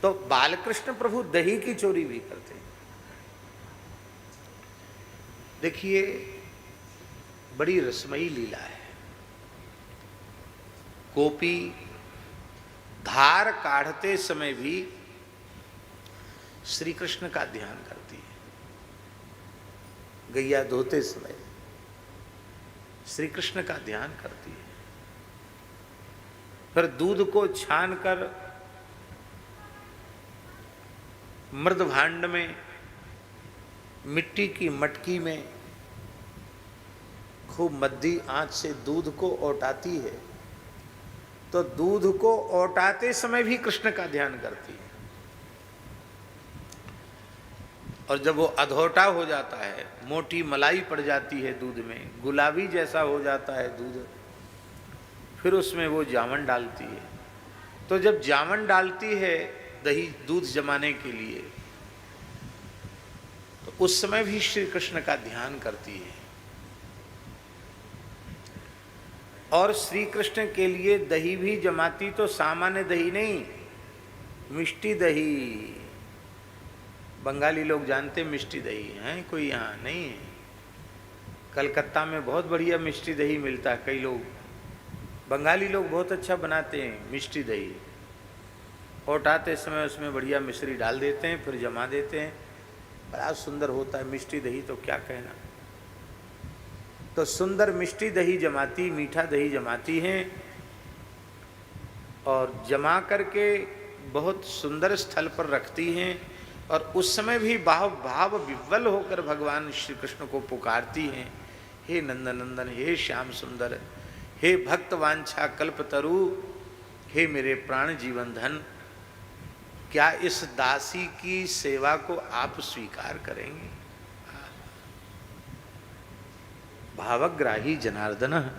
तो बालकृष्ण प्रभु दही की चोरी भी करते हैं। देखिए बड़ी रसमयी लीला है। गोपी धार काढ़ते समय भी श्री कृष्ण का ध्यान करती है, गैया धोते समय श्री कृष्ण का ध्यान करती है, फिर दूध को छानकर मृद भांड में मिट्टी की मटकी में खूब मद्दी आंच से दूध को औटाती है, तो दूध को औटाते समय भी कृष्ण का ध्यान करती है। और जब वो अधौटा हो जाता है, मोटी मलाई पड़ जाती है दूध में, गुलाबी जैसा हो जाता है दूध, फिर उसमें वो जामन डालती है। तो जब जामन डालती है दही दूध जमाने के लिए, तो उस समय भी श्री कृष्ण का ध्यान करती है। और श्री कृष्ण के लिए दही भी जमाती तो सामान्य दही नहीं, मिष्टी दही। बंगाली लोग जानते मिष्टी दही है, कोई यहाँ नहीं है। कलकत्ता में बहुत बढ़िया मिष्टी दही मिलता है। कई लोग बंगाली लोग बहुत अच्छा बनाते हैं मिष्टी दही। औटाते समय उसमें बढ़िया मिश्री डाल देते हैं, फिर जमा देते हैं, बड़ा सुंदर होता है मिष्टी दही, तो क्या कहना। तो सुंदर मिष्टी दही जमाती, मीठा दही जमाती हैं और जमा करके बहुत सुंदर स्थल पर रखती हैं। और उस समय भी भाव विह्वल होकर भगवान श्री कृष्ण को पुकारती हैं, हे नंदनंदन, हे श्याम सुंदर, हे भक्त वांछा कल्पतरु, हे मेरे प्राण जीवन धन, क्या इस दासी की सेवा को आप स्वीकार करेंगे। भावग्राही जनार्दन,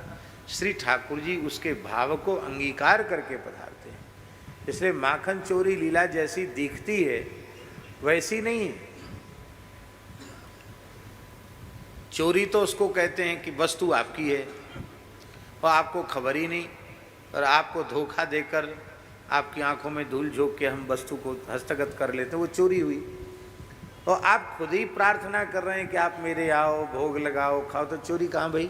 श्री ठाकुर जी उसके भाव को अंगीकार करके पधारते हैं। इसलिए माखन चोरी लीला जैसी दिखती है वैसी नहीं है। चोरी तो उसको कहते हैं कि वस्तु आपकी है और आपको खबर ही नहीं, और आपको धोखा देकर आपकी आंखों में धूल झोंक के हम वस्तु को हस्तगत कर लेते हैं, वो चोरी हुई। और आप खुद ही प्रार्थना कर रहे हैं कि आप मेरे आओ, भोग लगाओ, खाओ, तो चोरी कहाँ भाई।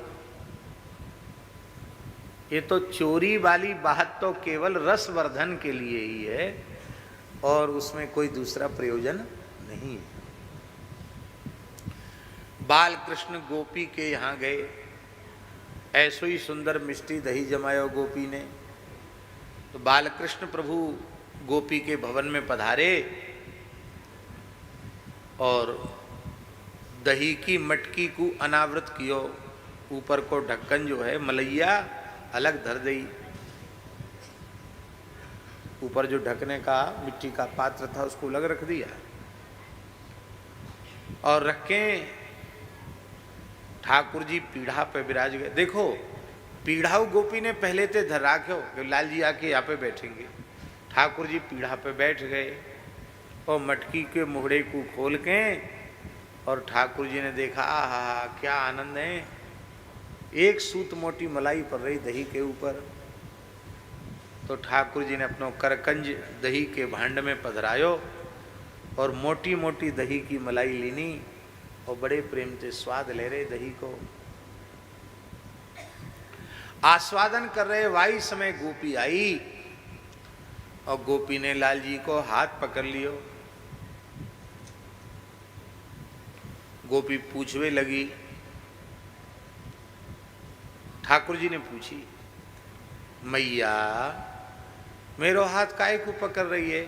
ये तो चोरी वाली बात तो केवल रसवर्धन के लिए ही है और उसमें कोई दूसरा प्रयोजन नहीं है। बाल कृष्ण गोपी के यहाँ गए, ऐसो ही सुंदर मिष्टी दही जमायो गोपी ने। तो बालकृष्ण प्रभु गोपी के भवन में पधारे और दही की मटकी को अनावृत कियो, ऊपर को ढक्कन जो है मलैया अलग धर दई, ऊपर जो ढकने का मिट्टी का पात्र था उसको अलग रख दिया और रखे ठाकुर जी पीढ़ा पे विराज गए। देखो पीढ़ाऊ गोपी ने पहले ते धर राख्यो कि लाल जी आके यहाँ पे बैठेंगे। ठाकुर जी पीढ़ा पे बैठ गए और मटकी के मुहड़े को खोल के, और ठाकुर जी ने देखा, आहा क्या आनंद है, एक सूत मोटी मलाई पड़ रही दही के ऊपर। तो ठाकुर जी ने अपनो करकंज दही के भांड में पधरायो और मोटी मोटी दही की मलाई लीनी और बड़े प्रेम से स्वाद ले रहे दही को, आस्वादन कर रहे। वाई समय गोपी आई और गोपी ने लाल जी को हाथ पकड़ लियो। गोपी पूछवे लगी। ठाकुर जी ने पूछी, मैया मेरो हाथ काहे को पकड़ रही है।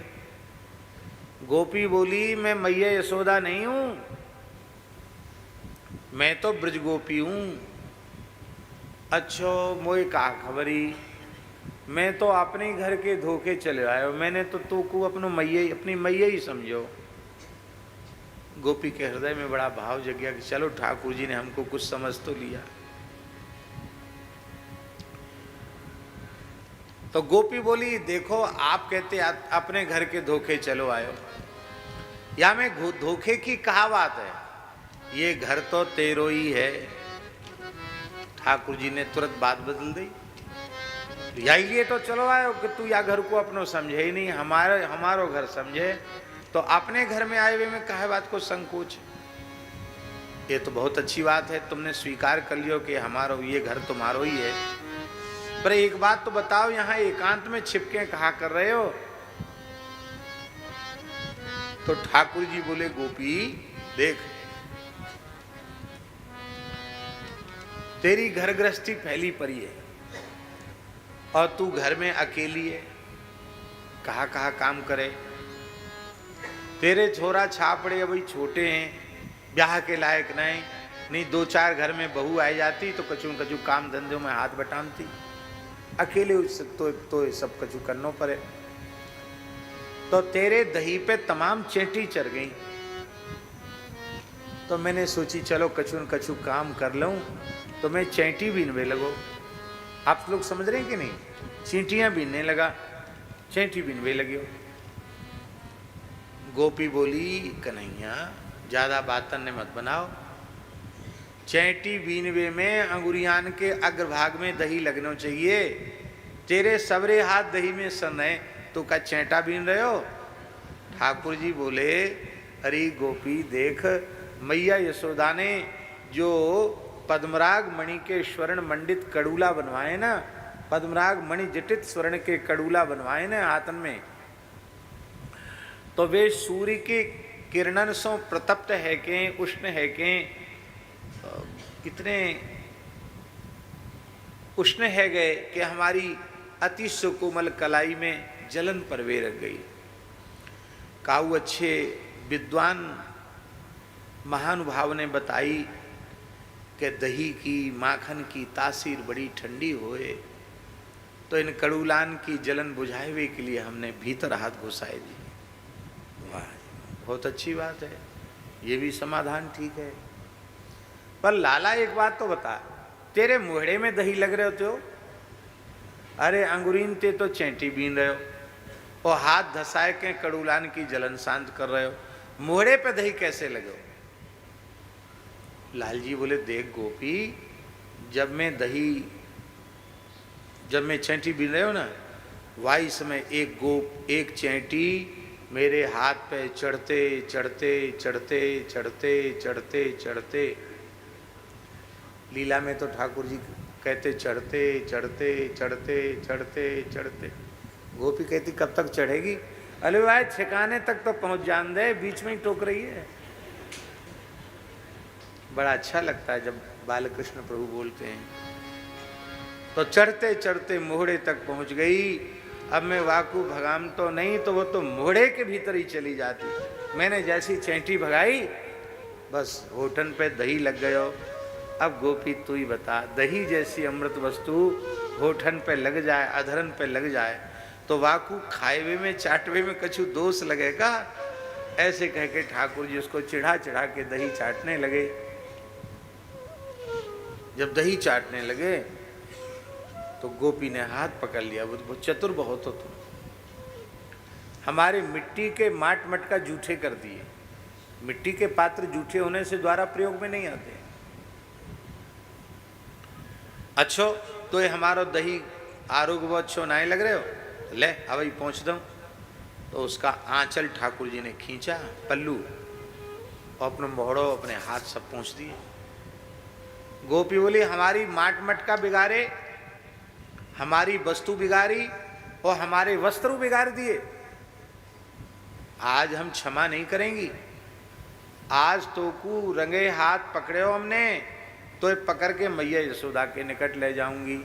गोपी बोली, मैं मैया यशोदा नहीं हूं, मैं तो ब्रज गोपी हूं। अच्छो मोए का खबरी, मैं तो अपने घर के धोखे चले आयो, मैंने तो तू को अपनो मैया, अपनी मैया ही समझो। गोपी के हृदय में बड़ा भाव जग गया कि चलो ठाकुर जी ने हमको कुछ समझ तो लिया। तो गोपी बोली, देखो आप कहते अपने घर के धोखे चलो आयो, या में धोखे की कहा बात है, ये घर तो तेरो ही है। ठाकुर जी ने तुरंत बात बदल दी। या लिए तो चलो आयो कि तू या घर को अपनो समझे ही नहीं, हमारो घर समझे, तो अपने घर में आए हुए में काहे बात को संकोच। ये तो बहुत अच्छी बात है, तुमने स्वीकार कर लियो कि हमारो ये घर तुम्हारो ही है। पर एक बात तो बताओ, यहां एकांत में छिपके कहा कर रहे हो? तो ठाकुर जी बोले, गोपी देख, तेरी घर गृहस्थी फैली पड़ी है और तू घर में अकेली है, कहाँ कहाँ काम करे। तेरे छोरा छापड़े अभी छोटे हैं, ब्याह के लायक नहीं 2-4 घर में बहू आ जाती तो कचू कचू काम धंधों में हाथ बटानती, अकेले तो सब कचू करनो पड़े। तो तेरे दही पे तमाम चेंटी चढ़ गई, तो मैंने सोची चलो कचू कचू काम कर लूं, तो मैं चेंटी बीनने लगो। आप लोग समझ रहे हैं कि नहीं? चींटियां बीनने लगा, चेंटी बीनवे लगी। गोपी बोली, कन्हैया ज्यादा बातन ने मत बनाओ, चैंटी बीनवे में अंगुरियान के अग्रभाग में दही लगना चाहिए। तेरे सबरे हाथ दही में सन है, तो का चैंटा बीन रहे हो? ठाकुर जी बोले, अरे गोपी देख, मैया यशोदा ने जो पद्मराग मणि के स्वर्ण मंडित कड़ूला बनवाए ना, पद्मराग मणि जटित स्वर्ण के कड़ूला बनवाए ना हाथन में, तो वे सूर्य के किरणन सो प्रतप्त है के, उष्ण है के, कितने उष्ण है गए कि हमारी अति सुकोमल कलाई में जलन परवे रख गई। काऊ अच्छे विद्वान महानुभाव ने बताई कि दही की माखन की तासीर बड़ी ठंडी होए, तो इन कड़ूलान की जलन बुझाए हुए के लिए हमने भीतर हाथ घुसाए दी। वाह, बहुत अच्छी बात है, ये भी समाधान ठीक है। पर लाला एक बात तो बता, तेरे मुहड़े में दही लग रहे होते हो? अरे अंगुरीन ते तो चैंटी बीन रहे हो और हाथ धसाए के कड़ूलान की जलन शांत कर रहे हो, मुहड़े पे दही कैसे लगे हो? लाल जी बोले, देख गोपी, जब मैं चैंटी बीन रहे हो ना, वाई समय एक चैंटी मेरे हाथ पे चढ़ते चढ़ते चढ़ते चढ़ते चढ़ते चढ़ते, लीला में तो ठाकुर जी कहते चढ़ते चढ़ते चढ़ते चढ़ते चढ़ते, गोपी कहती कब तक चढ़ेगी? अरे भाई ठिकाने तक तो पहुंच जान दे, बीच में ही टोक रही है। बड़ा अच्छा लगता है जब बालकृष्ण प्रभु बोलते हैं। तो चढ़ते चढ़ते मोहड़े तक पहुंच गई। अब मैं वाकू भगाम तो नहीं, तो वो तो मोहड़े के भीतर ही चली जाती। मैंने जैसी चैंटी भगाई, बस होठन पे दही लग गयो। अब गोपी तू ही बता, दही जैसी अमृत वस्तु होठन पे लग जाए, अधरन पे लग जाए, तो वाकू खाएवे में चाटवे में कछु दोष लगेगा? ऐसे कह के ठाकुर जी उसको चिढ़ा चिढ़ा के दही चाटने लगे। जब दही चाटने लगे तो गोपी ने हाथ पकड़ लिया। वो चतुर बहुत हो तुम, हमारे मिट्टी के माट मटका जूठे कर दिए। मिट्टी के पात्र जूठे होने से द्वारा प्रयोग में नहीं आते। अच्छो तो ये हमारो दही आरोग्य वो अच्छो नाए लग रहे हो, ले अवई पहुँच दो। तो उसका आंचल ठाकुर जी ने खींचा, पल्लू, और अपने मोहड़ो अपने हाथ सब पहुँच दिए। गोपी बोली, हमारी माट मटका बिगाड़े, हमारी वस्तु बिगाड़ी और हमारे वस्त्र बिगाड़ दिए, आज हम क्षमा नहीं करेंगी। आज तो को रंगे हाथ पकड़े हो हमने, तो ये पकड़ के मैया यशोदा के निकट ले जाऊंगी।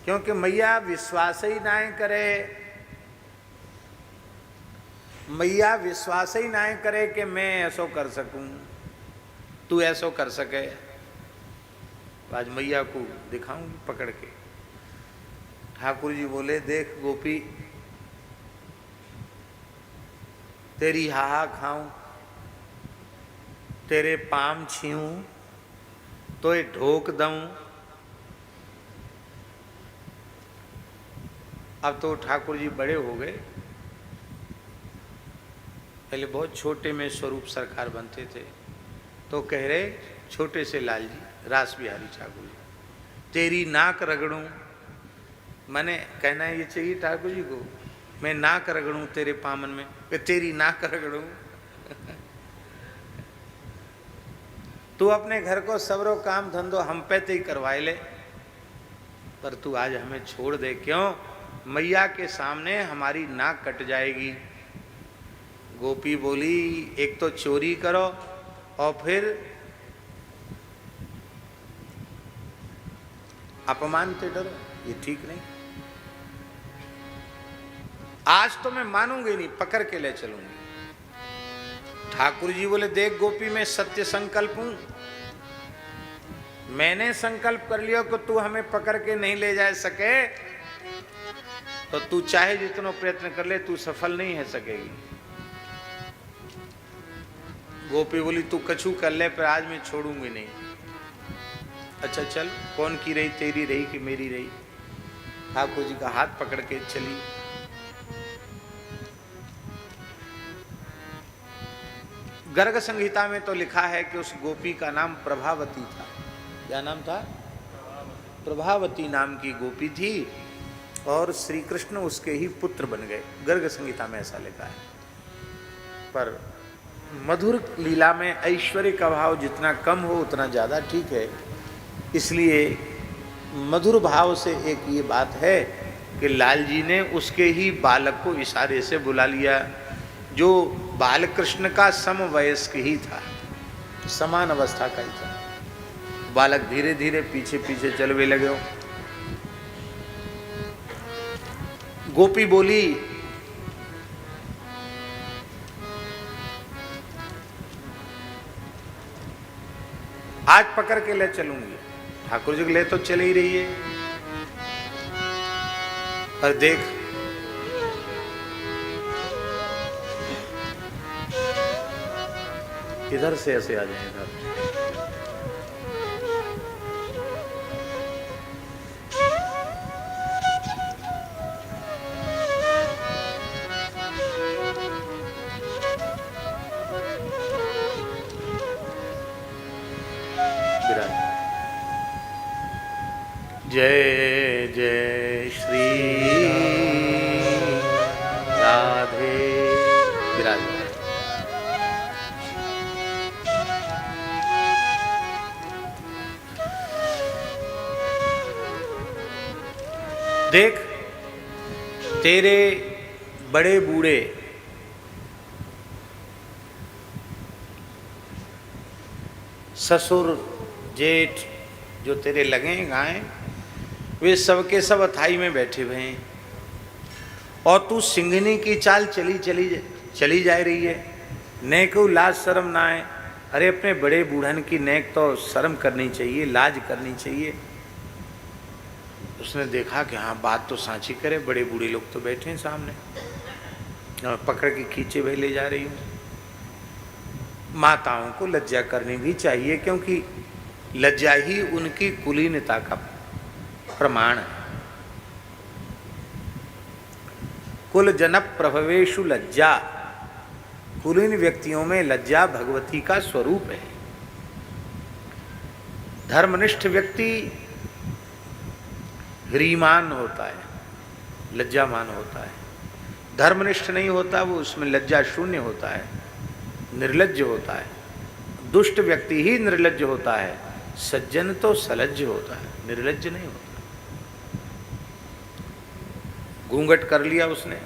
क्योंकि मैया विश्वास ही ना करे, मैया विश्वास ही ना करे कि मैं ऐसो कर सकूं, तू ऐसो कर सके। आज मैया को दिखाऊंगी पकड़ के। ठाकुर जी बोले, देख गोपी, तेरी हाहा खाऊं, तेरे पाम छीऊं, तो ये ढोक दूं। अब तो ठाकुर जी बड़े हो गए, पहले बहुत छोटे में स्वरूप सरकार बनते थे, तो कह रहे छोटे से लाल जी, रास बिहारी ठाकुर जी, तेरी नाक रगड़ूं, मैंने कहना ये चाहिए ठाकुर जी को, मैं नाक रगड़ूं तेरे पामन में, कि तेरी नाक रगड़ूं। तू अपने घर को सबरो काम धंधो हम पे ते ही करवाए ले, पर तू आज हमें छोड़ दे। क्यों? मैया के सामने हमारी नाक कट जाएगी। गोपी बोली, एक तो चोरी करो और फिर अपमान से डरो, ये ठीक नहीं। आज तो मैं मानूंगी नहीं, पकड़ के ले चलूंगी। ठाकुर जी बोले, देख गोपी, मैं सत्य संकल्प हूं, मैंने संकल्प कर लिया कि तू हमें पकड़ के नहीं ले जा सके, तो तू चाहे जितना प्रयत्न कर ले, तू सफल नहीं है सकेगी। गोपी बोली, तू कछु कर ले, पर आज मैं छोड़ूंगी नहीं। अच्छा चल, कौन की रही, तेरी रही कि मेरी रही? ठाकुर जी का हाथ पकड़ के चली। गर्ग संहिता में तो लिखा है कि उस गोपी का नाम प्रभावती था। क्या नाम था? प्रभावती नाम की गोपी थी, और श्री कृष्ण उसके ही पुत्र बन गए। गर्ग संहिता में ऐसा लिखा है। पर मधुर लीला में ऐश्वर्य का भाव जितना कम हो उतना ज़्यादा ठीक है। इसलिए मधुर भाव से एक ये बात है कि लाल जी ने उसके ही बालक को इशारे से बुला लिया, जो बालकृष्ण का समवयस्क ही था, समान अवस्था का ही था। बालक धीरे धीरे पीछे पीछे चलवे लगे हो। गोपी बोली, आज पकड़ के ले चलूंगी। ठाकुर जी ले तो चले ही रही है, और देख इधर से ऐसे आ जाए, इधर जय जय श्री राधे। विराज देख, तेरे बड़े बूढ़े ससुर जेठ जो तेरे लगे गाय, वे सबके सब अथाई में बैठे हुए हैं, और तू सिंघनी की चाल चली जा रही है। नेक लाज शर्म ना है। अरे अपने बड़े बूढ़न की नेक तो शर्म करनी चाहिए, लाज करनी चाहिए। उसने देखा कि हाँ बात तो सांची करे, बड़े बूढ़े लोग तो बैठे हैं सामने, और पकड़ के खींचे हुए ले जा रही हूँ। माताओं को लज्जा करनी भी चाहिए, क्योंकि लज्जा ही उनकी कुलीनता का प्रमाण है। कुल जन प्रभवेशु लज्जा, कुलीन व्यक्तियों में लज्जा भगवती का स्वरूप है। धर्मनिष्ठ व्यक्ति ह्रीमान होता है, लज्जामान होता है। धर्मनिष्ठ नहीं होता, वो उसमें लज्जा शून्य होता है, निर्लज्ज होता है। दुष्ट व्यक्ति ही निर्लज्ज होता है, सज्जन तो सलज्ज होता है, निर्लज्ज नहीं होता। घूंघट कर लिया उसने।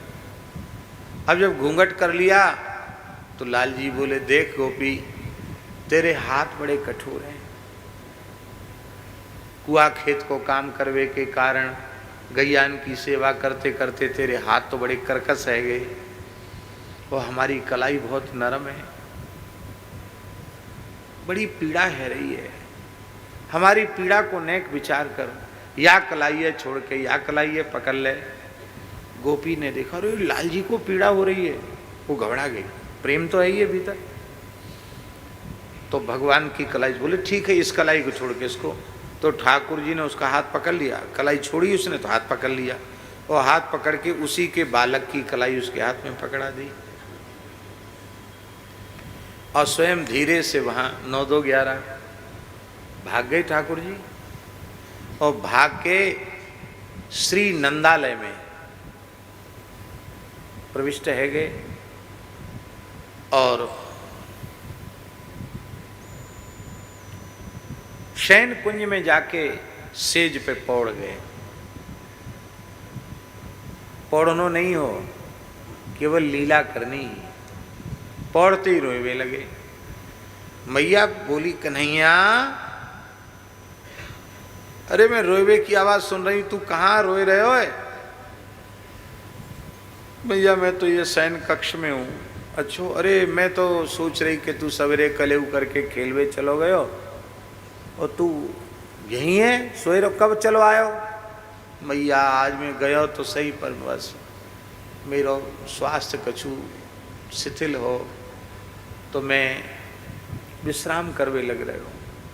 अब जब घूंघट कर लिया तो लाल जी बोले, देख गोपी, तेरे हाथ बड़े कठोर हैं। कुआ खेत को काम करवे के कारण गैयान की सेवा करते करते तेरे हाथ तो बड़े कर्कश रह गए, और हमारी कलाई बहुत नरम है, बड़ी पीड़ा है रही है। हमारी पीड़ा को नेक विचार कर, या कलाइए छोड़ के, या कलाइए पकड़ ले। गोपी ने देखा, अरे लाल जी को पीड़ा हो रही है, वो घबरा गई। प्रेम तो है ही है भीतर। तो भगवान की कलाई बोले, ठीक है इस कलाई को छोड़ के इसको। तो ठाकुर जी ने उसका हाथ पकड़ लिया, कलाई छोड़ी उसने तो हाथ पकड़ लिया, और हाथ पकड़ के उसी के बालक की कलाई उसके हाथ में पकड़ा दी, और स्वयं धीरे से वहां 9-2-11 भाग गए ठाकुर जी। और भाग के श्री नंदालय में प्रविष्ट है गए और शयन कुंज में जाके सेज पे पौड़ गए। पौड़नो नहीं हो, केवल लीला करनी ही। पौड़ते ही रोए लगे। मैया बोली, कन्हैया अरे मैं रोए की आवाज सुन रही, तू कहाँ रोए रहे हो? भैया मैं तो ये शयन कक्ष में हूँ। अच्छा, अरे मैं तो सोच रही कि तू सवेरे कलेऊ करके खेलवे चलो गयो और तू यहीं है सोए रहो, कब चलो आयो? मैया आज मैं गयो तो सही, पर बस मेरा स्वास्थ्य कछु शिथिल हो तो मैं विश्राम करवे लग रहे हो।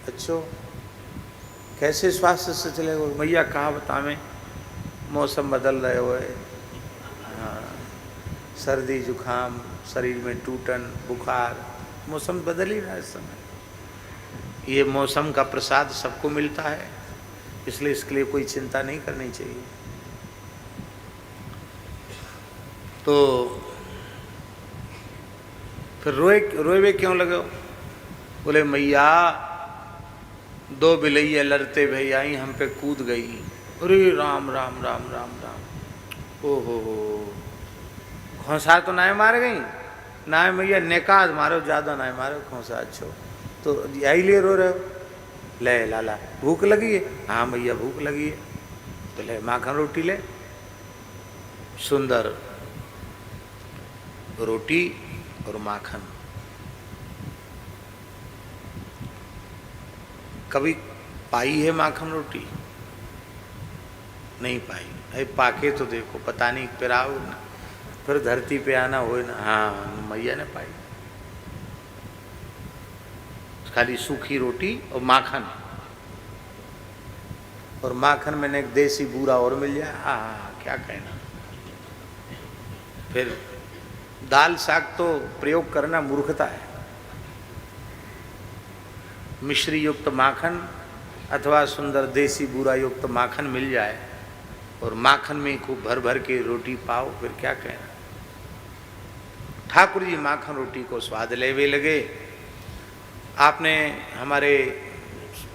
अच्छा, कैसे स्वास्थ्य शिथिल हो? मैया कहाँ बतावें, मौसम बदल रहे हो, हाँ, सर्दी जुखाम, शरीर में टूटन बुखार, मौसम बदल ही रहा है इस समय। ये मौसम का प्रसाद सबको मिलता है, इसलिए इसके लिए कोई चिंता नहीं करनी चाहिए। तो फिर रोए क्यों लगे? बोले मैया दो बिलैया लड़ते भई आई, हम पे कूद गई। अरे राम राम राम राम राम, ओहो खोसा तो नाय मार गई, नाय मैया नेकाज मारो, ज़्यादा नाय मारो खोसा। अच्छो तो यही लिए रो रहे हो? ले लाला भूख लगी है? हाँ मैया भूख लगी है। तो ले माखन रोटी ले। सुंदर रोटी और माखन। कभी पाई है माखन रोटी? नहीं पाई। अरे पाके तो देखो, पता नहीं फिर आओ ना, फिर धरती पे आना हो ना। हाँ मैया ने पाई, खाली सूखी रोटी और माखन, और माखन में एक देसी बूरा और मिल जाए, हाँ क्या कहना। फिर दाल साग तो प्रयोग करना मूर्खता है। मिश्री युक्त माखन अथवा सुंदर देसी बूरा युक्त माखन मिल जाए और माखन में खूब भर भर के रोटी पाओ, फिर क्या कहना। ठाकुर जी माखन रोटी को स्वाद लेवे लगे। आपने हमारे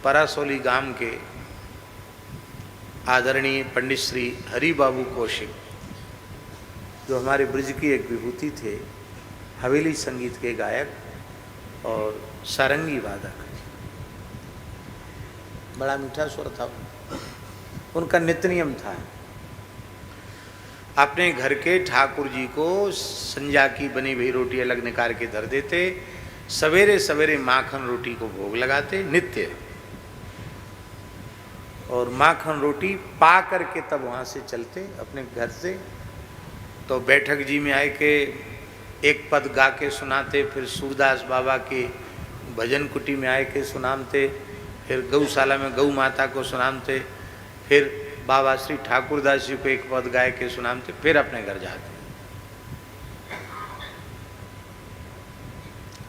परासोली गांव के आदरणीय पंडित श्री हरि बाबू कौशिक, जो हमारे ब्रज की एक विभूति थे, हवेली संगीत के गायक और सारंगी वादक, बड़ा मीठा स्वर था उनका। नित्य नियम था, अपने घर के ठाकुर जी को संजा की बनी हुई रोटी अलग निकाल के धर देते, सवेरे सवेरे माखन रोटी को भोग लगाते नित्य, और माखन रोटी पा करके तब वहाँ से चलते अपने घर से। तो बैठक जी में आए के एक पद गा के सुनाते, फिर सूरदास बाबा के भजन कुटी में आए के सुनामते, फिर गौशाला में गौ माता को सुनामते, फिर बाबा श्री ठाकुरदास जी को एक पद गाय के सुनामते, फिर अपने घर जाते।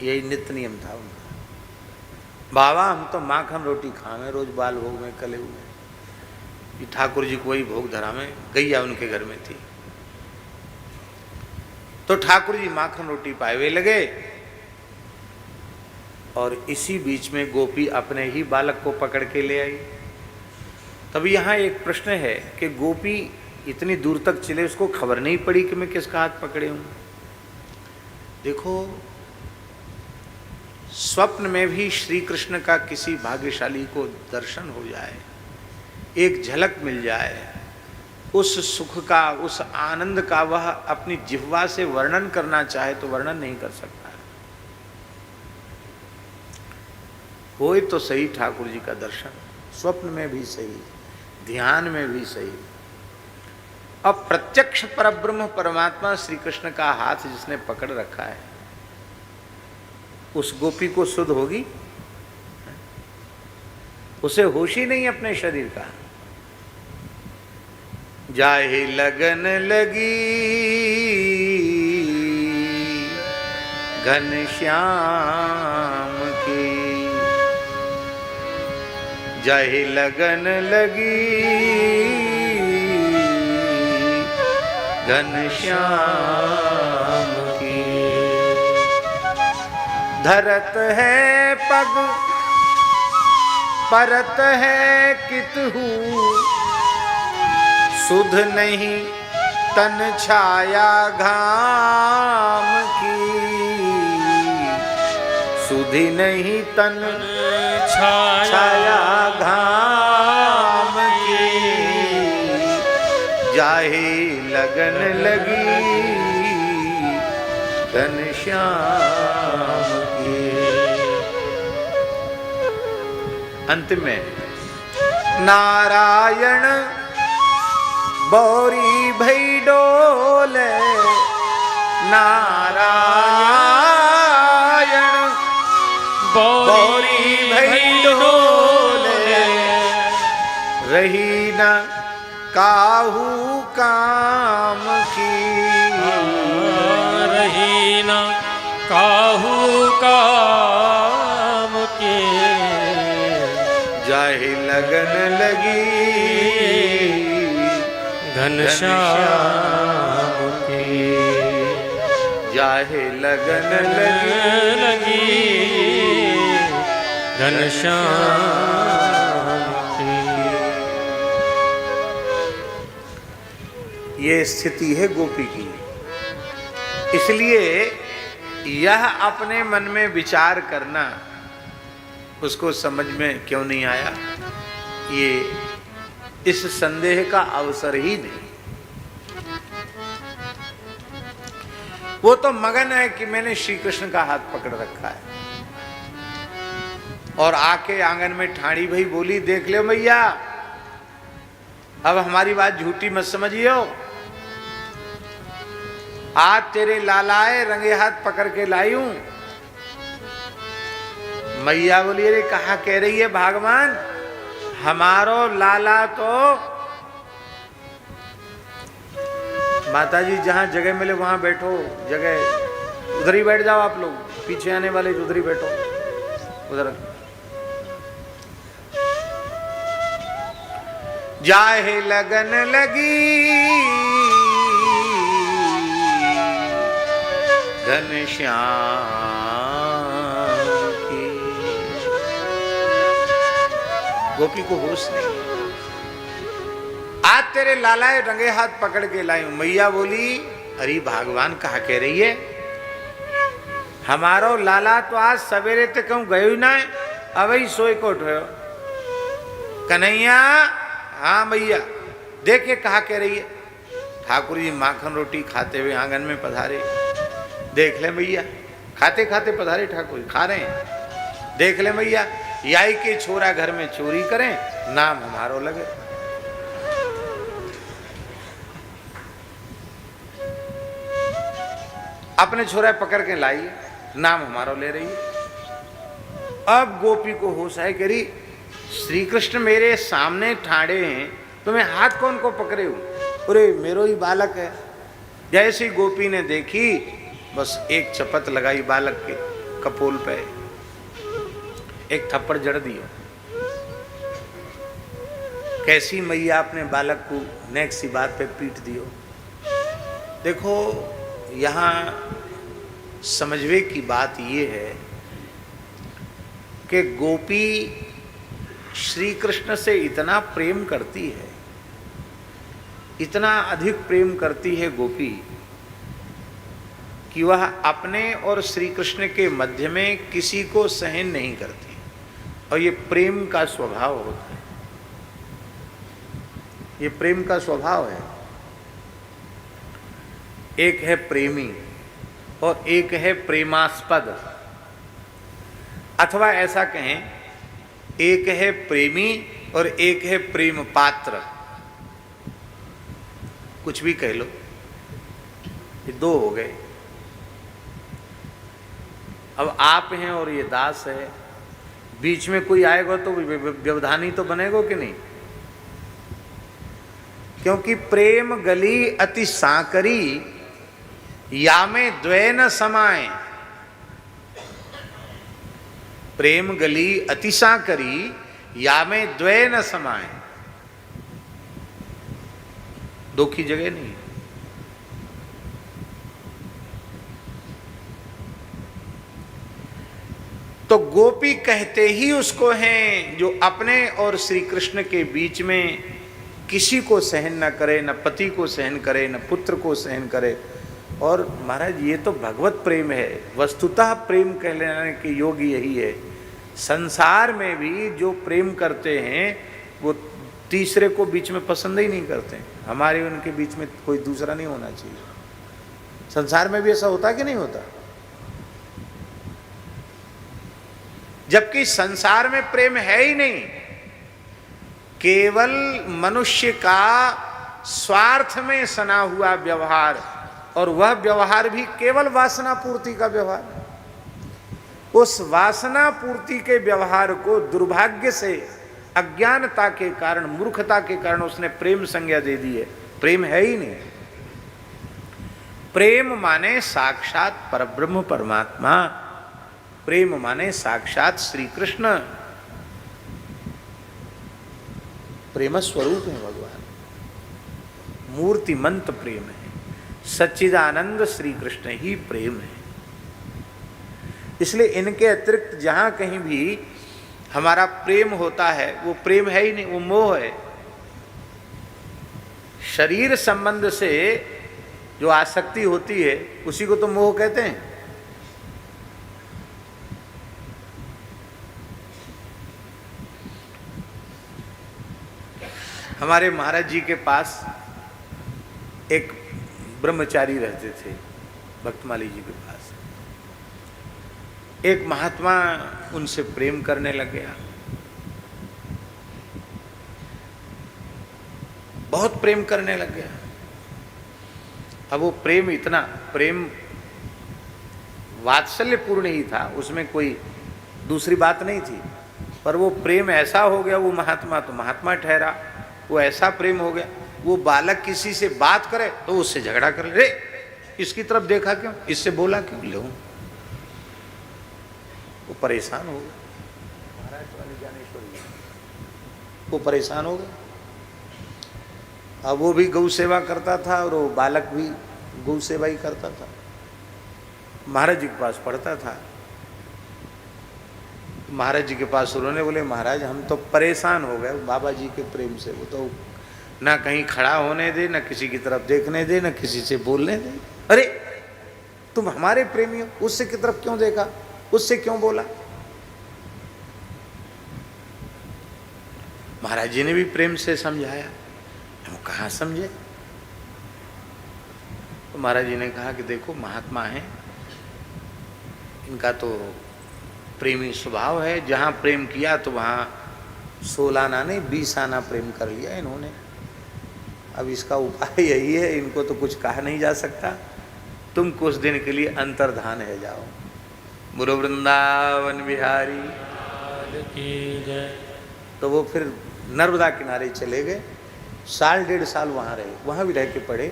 यही नित्य नियम था उनका। बाबा हम तो माखन रोटी खावे रोज बाल भोग में कले हुए। ठाकुर जी को वही भोग धरा में, गैया उनके घर में थी। तो ठाकुर जी माखन रोटी पाए लगे, और इसी बीच में गोपी अपने ही बालक को पकड़ के ले आई। तब यहाँ एक प्रश्न है कि गोपी इतनी दूर तक चले, उसको खबर नहीं पड़ी कि मैं किसका हाथ पकड़े हूँ। देखो, स्वप्न में भी श्री कृष्ण का किसी भाग्यशाली को दर्शन हो जाए, एक झलक मिल जाए, उस सुख का, उस आनंद का वह अपनी जिह्वा से वर्णन करना चाहे तो वर्णन नहीं कर सकता है। होए तो सही ठाकुर जी का दर्शन, स्वप्न में भी सही, ध्यान में भी सही। अब प्रत्यक्ष परब्रह्म परमात्मा श्री कृष्ण का हाथ जिसने पकड़ रखा है, उस गोपी को सुध होगी? उसे होश ही नहीं अपने शरीर का। जाहे लगन लगी घन श्याम की, जाहि लगन लगी घनश्याम की। धरत है पग परत है कितहु, सुध नहीं तन छाया घाम की। सुधि नहीं तन छाया घाम की। जाहि लगन लगी घनश्याम की। अंत में नारायण बौरी भई डोले, नारायण बौरी भई डोले। रही न काहू काम की, रही न काहू काम की। जाहि लगन लगी घनश्याम की। जाहि लगन लगी घनश्याम की। ये स्थिति है गोपी की। इसलिए यह अपने मन में विचार करना उसको समझ में क्यों नहीं आया, ये इस संदेह का अवसर ही नहीं। वो तो मगन है कि मैंने श्री कृष्ण का हाथ पकड़ रखा है। और आके आंगन में ठाड़ी भई बोली, देख ले मैया, अब हमारी बात झूठी मत समझियो। आज तेरे लालाए रंगे हाथ पकड़ के लाई हूं। मैया बोली, अरे कहा कह रही है भगवान, हमारो लाला तो माताजी जहां जगह मिले वहां बैठो, जगह उधर ही बैठ जाओ। आप लोग पीछे आने वाले उधर ही बैठो, उधर। जाहे लगन लगी घनश्याम की। गोपी को होश नहीं। आज तेरे लालाए रंगे हाथ पकड़ के लाई हूं। मैया बोली, अरे भगवान कहा कह रही है, हमारो लाला तो आज सवेरे तक कहूं गयो ही ना है, अब ही सोए को उठो। कन्हैया, हाँ मैया, देखे कहा कह रही है। ठाकुर जी माखन रोटी खाते हुए आंगन में पधारे। देख ले मैया, खाते खाते पधारे ठाकुर जी, खा रहे हैं। देख ले मैया, याई के छोरा घर में चोरी करें, नाम हमारो लगे। अपने छोरा पकड़ के लाई, नाम हमारो ले रही है। अब गोपी को होश है, कह रही श्री कृष्ण मेरे सामने ठाड़े हैं, तुम्हें हाथ कौन को पकड़े हो? अरे मेरो ही बालक है। जैसी गोपी ने देखी, बस एक चपत लगाई बालक के कपोल पे, एक थप्पड़ जड़ दिया। कैसी मैया अपने बालक को नेक्स्ट सी बात पे पीट दियो। देखो, यहां समझवे की बात यह है कि गोपी श्री कृष्ण से इतना प्रेम करती है, इतना अधिक प्रेम करती है गोपी कि वह अपने और श्री कृष्ण के मध्य में किसी को सहन नहीं करती। और ये प्रेम का स्वभाव होता है, ये प्रेम का स्वभाव है। एक है प्रेमी और एक है प्रेमास्पद, अथवा ऐसा कहें, एक है प्रेमी और एक है प्रेम पात्र। कुछ भी कह लो, ये दो हो गए। अब आप हैं और ये दास है, बीच में कोई आएगा तो व्यवधानी तो बनेगा कि नहीं? क्योंकि प्रेम गली अति सांकरी, या में द्वै न समाए। प्रेम गली अति सांकरी, या में द्वय न समाए, दो की जगह नहीं। तो गोपी कहते ही उसको हैं जो अपने और श्री कृष्ण के बीच में किसी को सहन न करे, न पति को सहन करे, न पुत्र को सहन करे। और महाराज ये तो भगवत प्रेम है, वस्तुतः प्रेम कहलाने के योग यही है। संसार में भी जो प्रेम करते हैं वो तीसरे को बीच में पसंद ही नहीं करते। हमारे उनके बीच में कोई दूसरा नहीं होना चाहिए। संसार में भी ऐसा होता कि नहीं होता? जबकि संसार में प्रेम है ही नहीं, केवल मनुष्य का स्वार्थ में सना हुआ व्यवहार, और वह व्यवहार भी केवल वासना पूर्ति का व्यवहार। उस वासना पूर्ति के व्यवहार को दुर्भाग्य से, अज्ञानता के कारण, मूर्खता के कारण उसने प्रेम संज्ञा दे दी है। प्रेम है ही नहीं। प्रेम माने साक्षात परब्रह्म परमात्मा, प्रेम माने साक्षात श्री कृष्ण, प्रेम स्वरूप है भगवान, मूर्तिमंत प्रेम है। सच्चिदानंद श्री कृष्ण ही प्रेम है। इसलिए इनके अतिरिक्त जहां कहीं भी हमारा प्रेम होता है वो प्रेम है ही नहीं, वो मोह है। शरीर संबंध से जो आसक्ति होती है उसी को तो मोह कहते हैं। हमारे महाराज जी के पास एक ब्रह्मचारी रहते थे, भक्तमाली जी के पास। एक महात्मा उनसे प्रेम करने लग गया, बहुत प्रेम करने लग गया। अब वो प्रेम इतना प्रेम वात्सल्यपूर्ण ही था, उसमें कोई दूसरी बात नहीं थी, पर वो प्रेम ऐसा हो गया, वो महात्मा तो महात्मा ठहरा, वो ऐसा प्रेम हो गया, वो बालक किसी से बात करे तो उससे झगड़ा कर ले, रे इसकी तरफ देखा क्यों, इससे बोला क्यों, ले वो परेशान हो गया। महाराज वाली ज्ञानेश्वरी वो परेशान हो गया। अब वो भी गौ सेवा करता था और वो बालक भी गौ सेवा ही करता था, महाराज जी के पास पढ़ता था। महाराज जी के पास उन्होंने बोले, महाराज हम तो परेशान हो गए बाबा जी के प्रेम से, वो तो ना कहीं खड़ा होने दे, ना किसी की तरफ देखने दे, ना किसी से बोलने दे। अरे तुम हमारे प्रेमी हो, उससे की तरफ क्यों देखा, उससे क्यों बोला? महाराज जी ने भी प्रेम से समझाया, हम कहाँ समझे। तो महाराज जी ने कहा कि देखो महात्मा है, इनका तो प्रेमी स्वभाव है, जहाँ प्रेम किया तो वहाँ 16 आना नहीं 20 आना प्रेम कर लिया इन्होंने। अब इसका उपाय यही है, इनको तो कुछ कहा नहीं जा सकता, तुम कुछ दिन के लिए अंतर्धान है जाओ। बोलो वृंदावन बिहारी की जय। तो वो फिर नर्मदा किनारे चले गए, 1.5 साल वहाँ रहे, वहाँ भी रह के पढ़े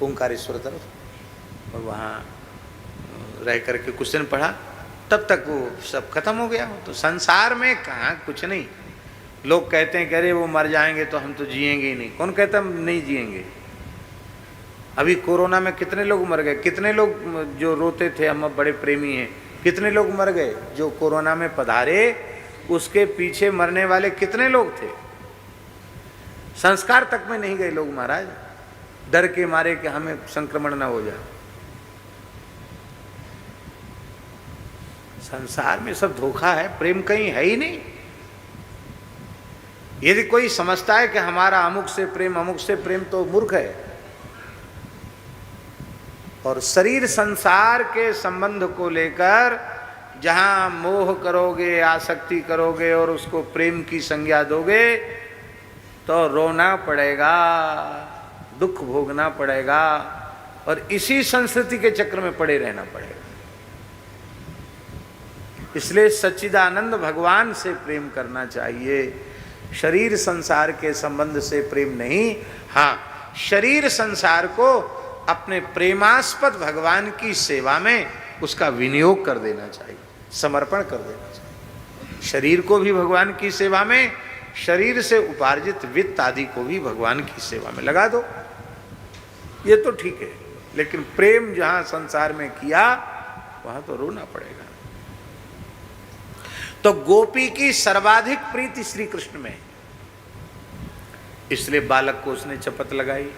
ओंकारेश्वर तरफ, और वहाँ रह करके कुछ दिन पढ़ा, तब तक वो सब खत्म हो गया। तो संसार में कहाँ कुछ नहीं। लोग कहते हैं कि अरे वो मर जाएंगे तो हम तो जिएंगे ही नहीं। कौन कहता हम नहीं जिएंगे? अभी कोरोना में कितने लोग मर गए, कितने लोग जो रोते थे हम बड़े प्रेमी हैं, कितने लोग मर गए जो कोरोना में पधारे, उसके पीछे मरने वाले कितने लोग थे। संस्कार तक में नहीं गए लोग महाराज, डर के मारे कि हमें संक्रमण ना हो जाए। संसार में सब धोखा है, प्रेम कहीं है ही नहीं। यदि कोई समझता है कि हमारा अमुक से प्रेम, तो मूर्ख है। और शरीर संसार के संबंध को लेकर जहां मोह करोगे, आसक्ति करोगे और उसको प्रेम की संज्ञा दोगे तो रोना पड़ेगा, दुख भोगना पड़ेगा, और इसी संस्कृति के चक्र में पड़े रहना पड़ेगा। इसलिए सच्चिदानंद भगवान से प्रेम करना चाहिए, शरीर संसार के संबंध से प्रेम नहीं। हाँ, शरीर संसार को अपने प्रेमास्पद भगवान की सेवा में उसका विनियोग कर देना चाहिए, समर्पण कर देना चाहिए। शरीर को भी भगवान की सेवा में, शरीर से उपार्जित वित्त आदि को भी भगवान की सेवा में लगा दो, ये तो ठीक है। लेकिन प्रेम जहां संसार में किया वहां तो रोना पड़ेगा। तो गोपी की सर्वाधिक प्रीति श्री कृष्ण में, इसलिए बालक को उसने चपत लगाई।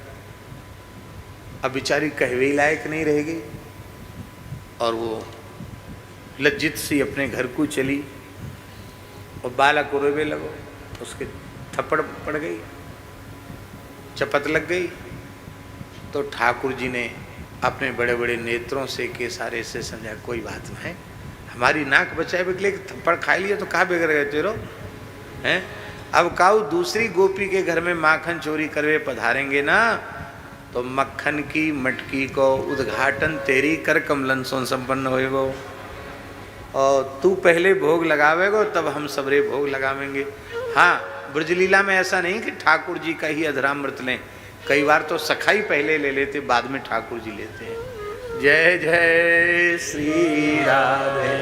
अब बेचारी कहवे लायक नहीं रहेगी और वो लज्जित सी अपने घर को चली और बालक को रोवे लगो, उसके थप्पड़ पड़ गई, चपत लग गई। तो ठाकुर जी ने अपने बड़े बड़े नेत्रों से के सारे से समझा कोई बात नहीं, हमारी नाक बचाए बगले थप्पड़ खा लिए तो कहाँ बिगड़ गए तेरो हैं। अब काऊ दूसरी गोपी के घर में माखन चोरी करवे पधारेंगे ना, तो मक्खन की मटकी को उद्घाटन तेरी कर कमलन सोन संपन्न होएगो, और तू पहले भोग लगावेगो तब हम सबरे भोग लगावेंगे। हाँ, ब्रजलीला में ऐसा नहीं कि ठाकुर जी का ही अधरामृत लें, कई बार तो सखाई पहले ले लेते, बाद में ठाकुर जी लेते हैं। जय जय श्री राधे।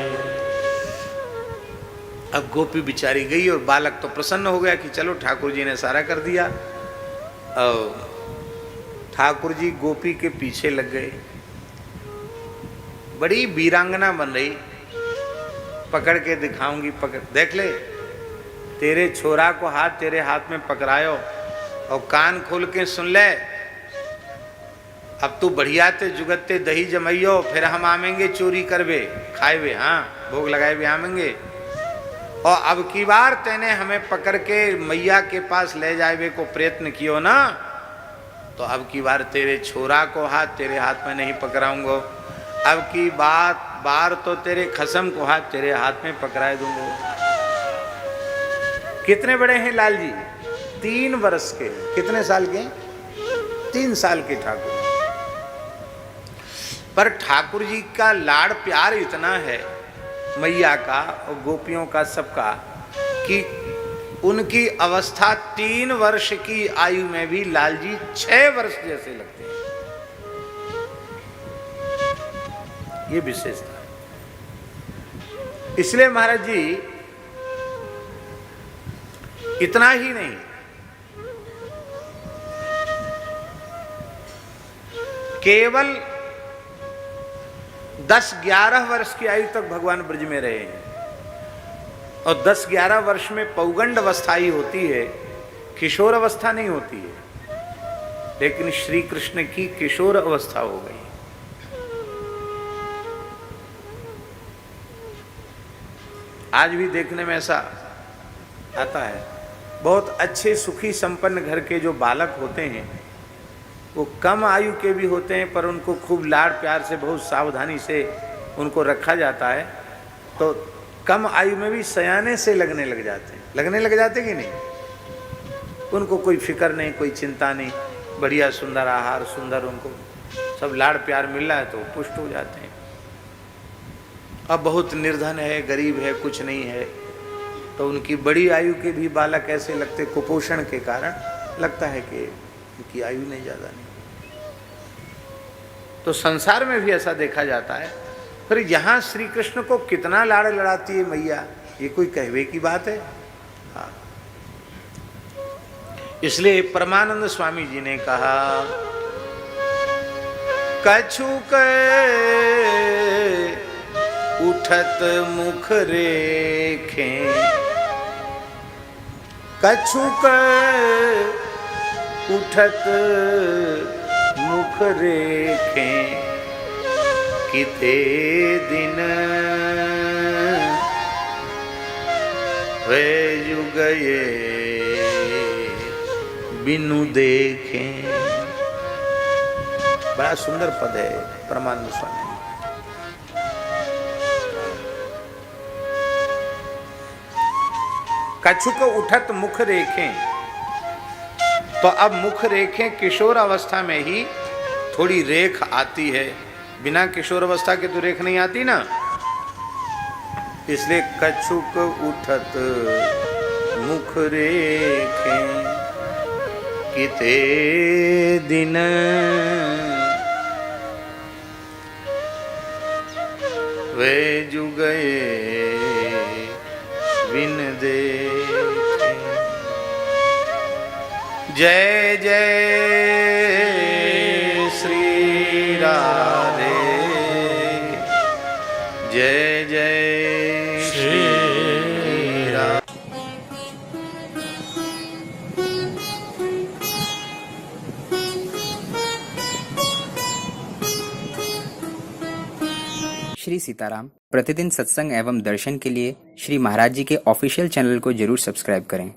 अब गोपी बिचारी गई और बालक तो प्रसन्न हो गया कि चलो ठाकुर जी ने सारा कर दिया। और ठाकुर जी गोपी के पीछे लग गए, बड़ी वीरांगना बन रही, पकड़ के दिखाऊंगी, पकड़ देख ले, तेरे छोरा को हाथ तेरे हाथ में पकड़ायो और कान खोल के सुन ले, अब तू बढ़िया ते जुगत्ते दही जमैयो, फिर हम आवेंगे चोरी करवे खाएवे, हाँ भोग लगाए आवेंगे। और अब की बार तेने हमें पकड़ के मैया के पास ले जाए को प्रयत्न कियो ना, तो अब की बार तेरे छोरा को हाथ तेरे हाथ में नहीं पकड़ाऊंगा, अब की बार तो तेरे खसम को हाथ तेरे हाथ में पकड़ाए दूंगा। कितने बड़े हैं लाल जी? 3 वर्ष के। कितने साल के? 3 साल के ठाकुर। पर ठाकुर जी का लाड़ प्यार इतना है मैया का और गोपियों का सबका, कि उनकी अवस्था 3 वर्ष की आयु में भी लाल जी 6 वर्ष जैसे लगते हैं। ये विशेषता है। इसलिए महाराज जी इतना ही नहीं, केवल 10-11 वर्ष की आयु तक भगवान ब्रज में रहे हैं, और 10-11 वर्ष में पौगंड अवस्था ही होती है, किशोर अवस्था नहीं होती है। लेकिन श्री कृष्ण की किशोर अवस्था हो गई। आज भी देखने में ऐसा आता है, बहुत अच्छे सुखी संपन्न घर के जो बालक होते हैं वो कम आयु के भी होते हैं, पर उनको खूब लाड़ प्यार से बहुत सावधानी से उनको रखा जाता है, तो कम आयु में भी सयाने से लगने लग जाते कि नहीं। उनको कोई फिक्र नहीं, कोई चिंता नहीं, बढ़िया सुंदर आहार, सुंदर उनको सब लाड़ प्यार मिल रहा है तो पुष्ट हो जाते हैं। अब बहुत निर्धन है, गरीब है, कुछ नहीं है, तो उनकी बड़ी आयु के भी बालक ऐसे लगते, कुपोषण के कारण लगता है कि उनकी आयु नहीं ज़्यादा नहीं। तो संसार में भी ऐसा देखा जाता है। फिर यहाँ श्री कृष्ण को कितना लाड़ लड़ाती है मैया, ये कोई कहवे की बात है? हाँ। इसलिए परमानंद स्वामी जी ने कहा, कछुक उठत मुख रेखें, कछुक उठत मुख रेखें, किते दिन वे युगये बिनु देखें। बड़ा सुंदर पद है परमानंद स्वामी। कछुक उठत मुख रेखें, तो अब मुख रेखें किशोर अवस्था में ही थोड़ी रेख आती है, बिना किशोर अवस्था के तो रेख नहीं आती ना। इसलिए कछुक उठत मुख रेखें, किते दिन वे जुगये जय जय श्री राधे, जय जय श्री राधे। श्री सीताराम। प्रतिदिन सत्संग एवं दर्शन के लिए श्री महाराज जी के ऑफिशियल चैनल को जरूर सब्सक्राइब करें।